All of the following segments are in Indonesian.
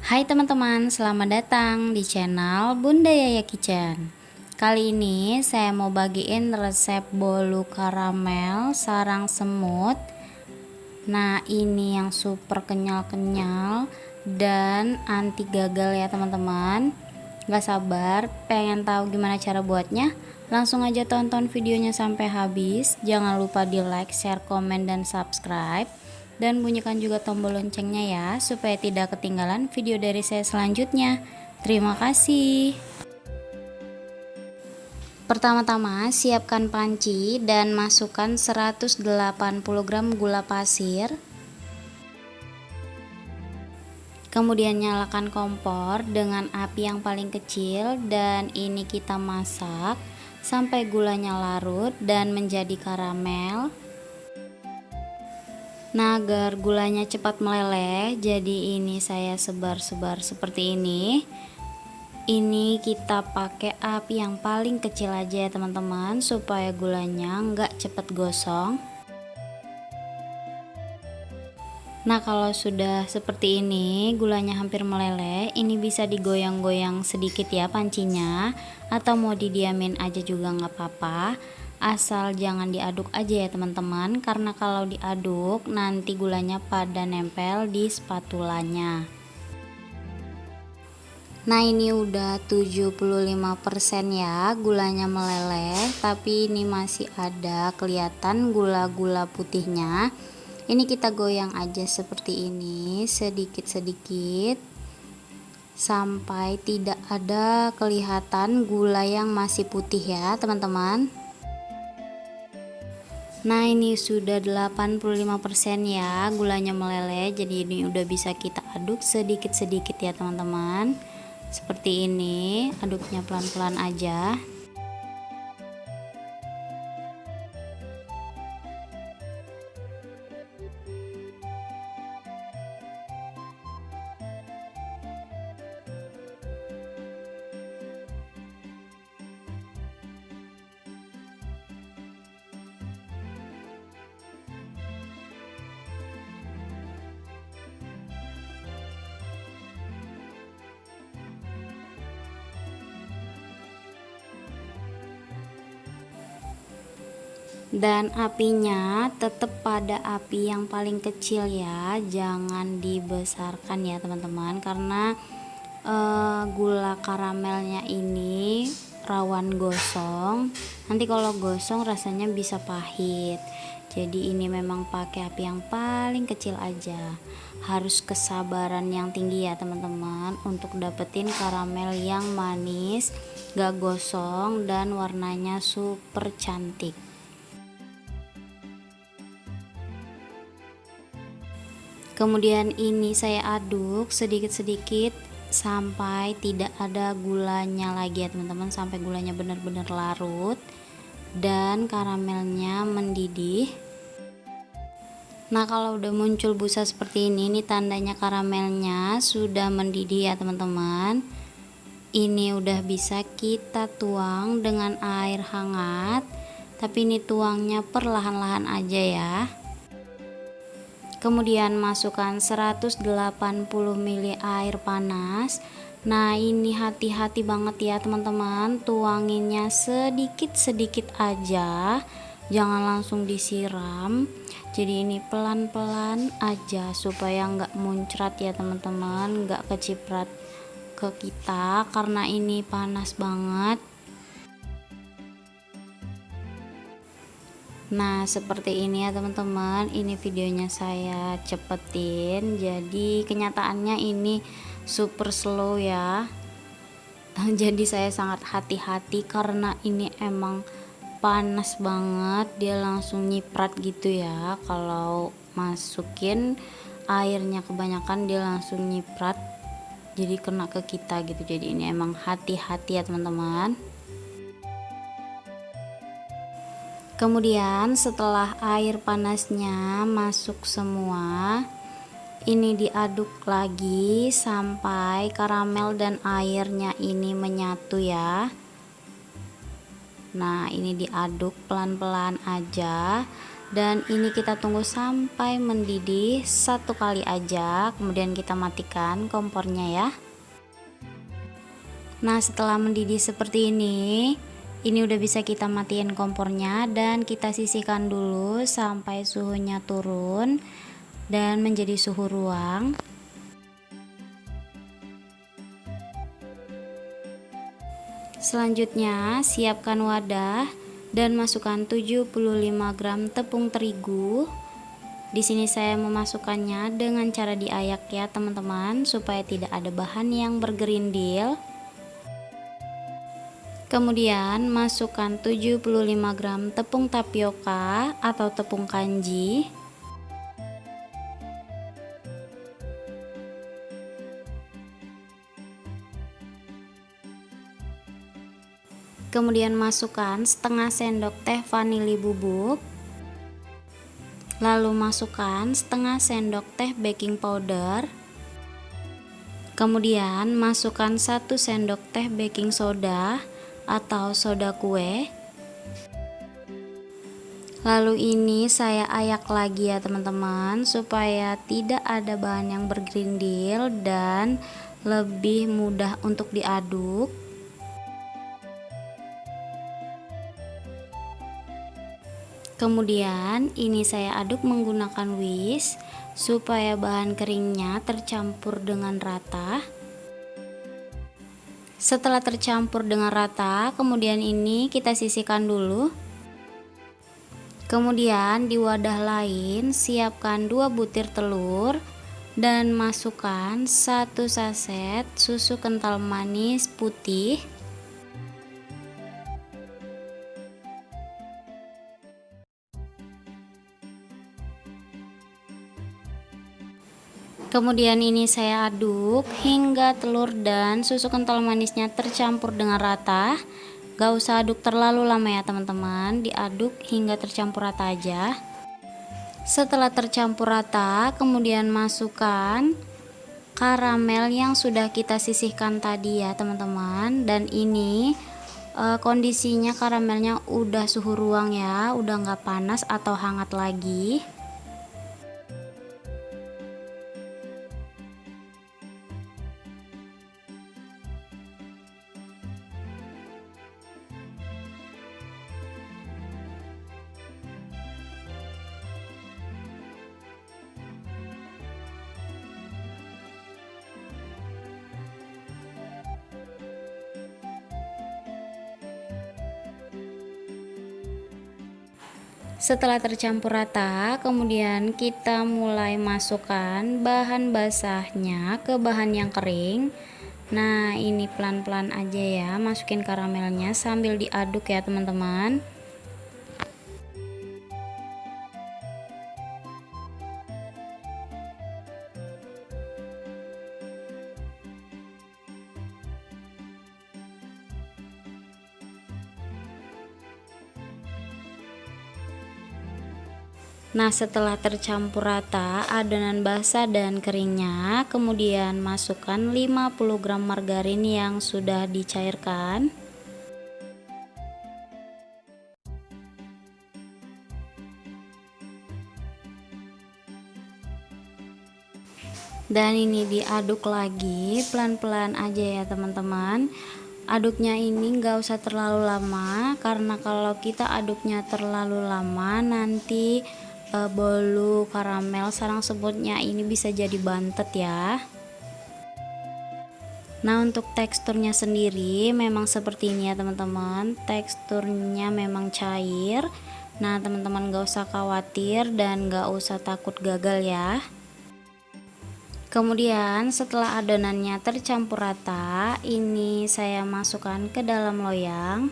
Hai teman-teman, selamat datang di channel Bunda Yaya Kitchen. Kali ini saya mau bagiin resep bolu karamel sarang semut. Nah, ini yang super kenyal-kenyal dan anti gagal ya teman-teman. Gak sabar, pengen tahu gimana cara buatnya? Langsung aja tonton videonya sampai habis. Jangan lupa di like, share, komen, dan subscribe. Dan bunyikan juga tombol loncengnya ya, supaya tidak ketinggalan video dari saya selanjutnya. Terima kasih. Pertama-tama siapkan panci dan masukkan 180 gram gula pasir. Kemudian nyalakan kompor dengan api yang paling kecil dan ini kita masak sampai gulanya larut dan menjadi karamel. Nah, agar gulanya cepat meleleh, jadi ini saya sebar-sebar seperti ini. Ini kita pakai api yang paling kecil aja ya teman-teman, supaya gulanya nggak cepat gosong. Nah, kalau sudah seperti ini, gulanya hampir meleleh, ini bisa digoyang-goyang sedikit ya pancinya, atau mau didiamin aja juga nggak apa-apa. Asal jangan diaduk aja ya teman-teman, karena kalau diaduk nanti gulanya pada nempel di spatulanya. Nah, ini udah 75% ya gulanya meleleh, tapi ini masih ada kelihatan gula-gula putihnya. Ini kita goyang aja seperti ini sedikit-sedikit sampai tidak ada kelihatan gula yang masih putih ya teman-teman. Nah, ini sudah 85% ya gulanya meleleh, jadi ini udah bisa kita aduk sedikit-sedikit ya teman-teman. Seperti ini, aduknya pelan-pelan aja. Dan apinya tetap pada api yang paling kecil ya, jangan dibesarkan ya teman-teman, karena gula karamelnya ini rawan gosong. Nanti kalau gosong rasanya bisa pahit. Jadi ini memang pakai api yang paling kecil aja. Harus kesabaran yang tinggi ya teman-teman untuk dapetin karamel yang manis, gak gosong, dan warnanya super cantik. Kemudian ini saya aduk sedikit-sedikit sampai tidak ada gulanya lagi ya teman-teman, sampai gulanya benar-benar larut dan karamelnya mendidih. Nah, kalau udah muncul busa seperti ini tandanya karamelnya sudah mendidih ya teman-teman. Ini udah bisa kita tuang dengan air hangat, tapi ini tuangnya perlahan-lahan aja ya. Kemudian masukkan 180 ml air panas. Nah, ini hati-hati banget ya teman-teman, tuanginnya sedikit-sedikit aja, jangan langsung disiram. Jadi ini pelan-pelan aja supaya nggak muncrat ya teman-teman, nggak keciprat ke kita karena ini panas banget. Nah, seperti ini ya teman-teman, ini videonya saya cepetin, jadi kenyataannya ini super slow ya. Jadi saya sangat hati-hati karena ini emang panas banget, dia langsung nyiprat gitu ya. Kalau masukin airnya kebanyakan dia langsung nyiprat, jadi kena ke kita gitu. Jadi ini emang hati-hati ya teman-teman. Kemudian setelah air panasnya masuk semua, ini diaduk lagi sampai karamel dan airnya ini menyatu ya. Nah, ini diaduk pelan-pelan aja Dan ini kita tunggu sampai mendidih 1 kali aja, kemudian kita matikan kompornya ya. Nah, setelah mendidih seperti ini udah bisa kita matiin kompornya dan kita sisihkan dulu sampai suhunya turun dan menjadi suhu ruang. Selanjutnya, siapkan wadah dan masukkan 75 gram tepung terigu. Di sini saya memasukkannya dengan cara diayak ya teman-teman, supaya tidak ada bahan yang bergerindil. Kemudian masukkan 75 gram tepung tapioka atau tepung kanji. Kemudian masukkan setengah sendok teh vanili bubuk. Lalu masukkan setengah sendok teh baking powder. Kemudian masukkan 1 sendok teh baking soda atau soda kue. Lalu ini saya ayak lagi ya teman-teman, supaya tidak ada bahan yang bergerindil dan lebih mudah untuk diaduk. Kemudian ini saya aduk menggunakan whisk supaya bahan keringnya tercampur dengan rata. Setelah tercampur dengan rata, kemudian ini kita sisihkan dulu. Kemudian di wadah lain siapkan 2 butir telur dan masukkan 1 saset susu kental manis putih. Kemudian ini saya aduk hingga telur dan susu kental manisnya tercampur dengan rata. Gak usah aduk terlalu lama ya teman-teman, diaduk hingga tercampur rata aja. Setelah tercampur rata, kemudian masukkan karamel yang sudah kita sisihkan tadi ya teman-teman. Dan ini kondisinya karamelnya udah suhu ruang ya, udah nggak panas atau hangat lagi. Setelah tercampur rata, kemudian kita mulai masukkan bahan basahnya ke bahan yang kering. Nah, ini pelan-pelan aja ya, masukin karamelnya sambil diaduk ya teman-teman. Nah, setelah tercampur rata adonan basah dan keringnya, kemudian masukkan 50 gram margarin yang sudah dicairkan. Dan ini diaduk lagi pelan-pelan aja ya teman-teman. Aduknya ini nggak usah terlalu lama, karena kalau kita aduknya terlalu lama nanti bolu karamel sarang semutnya ini bisa jadi bantet ya. Nah, untuk teksturnya sendiri memang seperti ini ya teman-teman, teksturnya memang cair. Nah, teman-teman gak usah khawatir dan gak usah takut gagal ya. Kemudian setelah adonannya tercampur rata, ini saya masukkan ke dalam loyang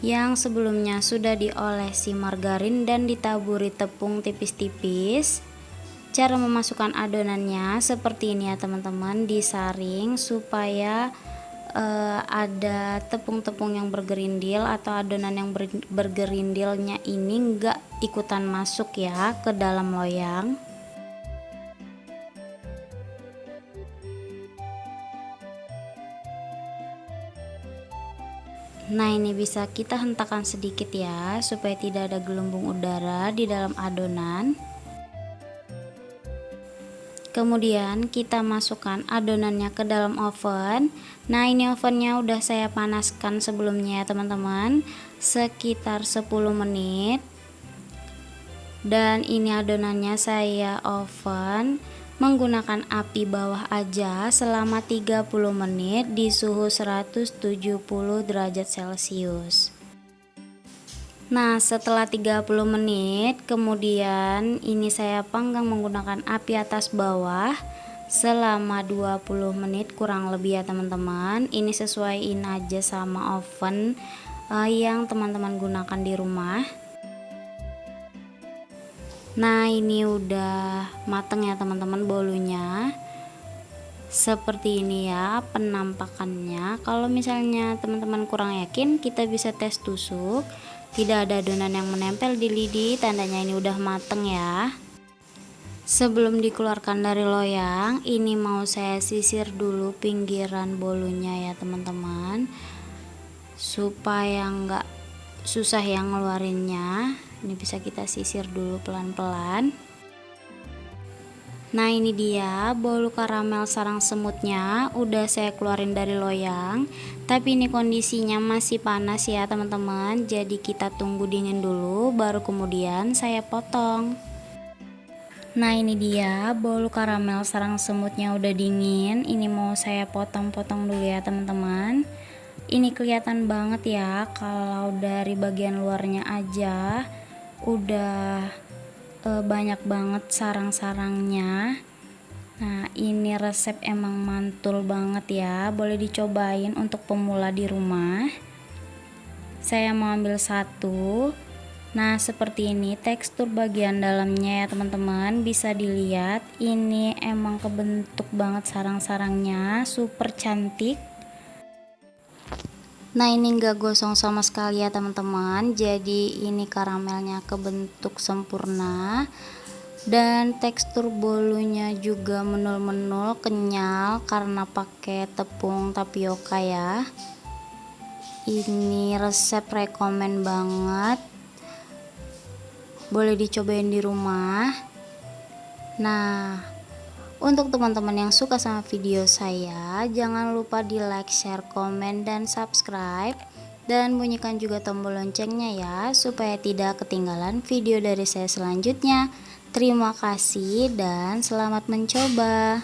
yang sebelumnya sudah diolesi margarin dan ditaburi tepung tipis-tipis. Cara memasukkan adonannya seperti ini ya teman-teman, disaring supaya ada tepung-tepung yang bergerindil atau adonan yang bergerindilnya ini enggak ikutan masuk ya ke dalam loyang. Nah, ini bisa kita hentakan sedikit ya, supaya tidak ada gelembung udara di dalam adonan. Kemudian kita masukkan adonannya ke dalam oven. Nah, ini ovennya udah saya panaskan sebelumnya ya teman-teman, sekitar 10 menit. Dan ini adonannya saya oven menggunakan api bawah aja selama 30 menit di suhu 170 derajat Celcius. Nah, setelah 30 menit kemudian ini saya panggang menggunakan api atas bawah selama 20 menit kurang lebih ya teman-teman. Ini sesuaiin aja sama oven yang teman-teman gunakan di rumah. Nah, ini udah mateng ya teman-teman bolunya. Seperti ini ya penampakannya. Kalau misalnya teman-teman kurang yakin, kita bisa tes tusuk. Tidak ada adonan yang menempel di lidi, tandanya ini udah mateng ya. Sebelum dikeluarkan dari loyang, ini mau saya sisir dulu pinggiran bolunya ya teman-teman, supaya nggak susah yang ngeluarinnya. Ini bisa kita sisir dulu pelan-pelan. Nah, ini dia bolu karamel sarang semutnya udah saya keluarin dari loyang, tapi ini kondisinya masih panas ya teman-teman, jadi kita tunggu dingin dulu baru kemudian saya potong. Nah, ini dia bolu karamel sarang semutnya udah dingin. Ini mau saya potong-potong dulu ya teman-teman. Ini kelihatan banget ya kalau dari bagian luarnya aja udah banyak banget sarang-sarangnya. Nah, ini resep emang mantul banget ya, boleh dicobain untuk pemula di rumah. Saya mau ambil satu. Nah, seperti ini tekstur bagian dalamnya ya teman-teman, bisa dilihat ini emang kebentuk banget sarang-sarangnya, super cantik. Nah, ini enggak gosong sama sekali ya teman-teman, jadi ini karamelnya kebentuk sempurna dan tekstur bolunya juga menul-menul kenyal karena pakai tepung tapioka ya. Ini resep rekomen banget, boleh dicobain di rumah. Nah, untuk teman-teman yang suka sama video saya, jangan lupa di like, share, komen, dan subscribe. Dan bunyikan juga tombol loncengnya ya, supaya tidak ketinggalan video dari saya selanjutnya. Terima kasih dan selamat mencoba.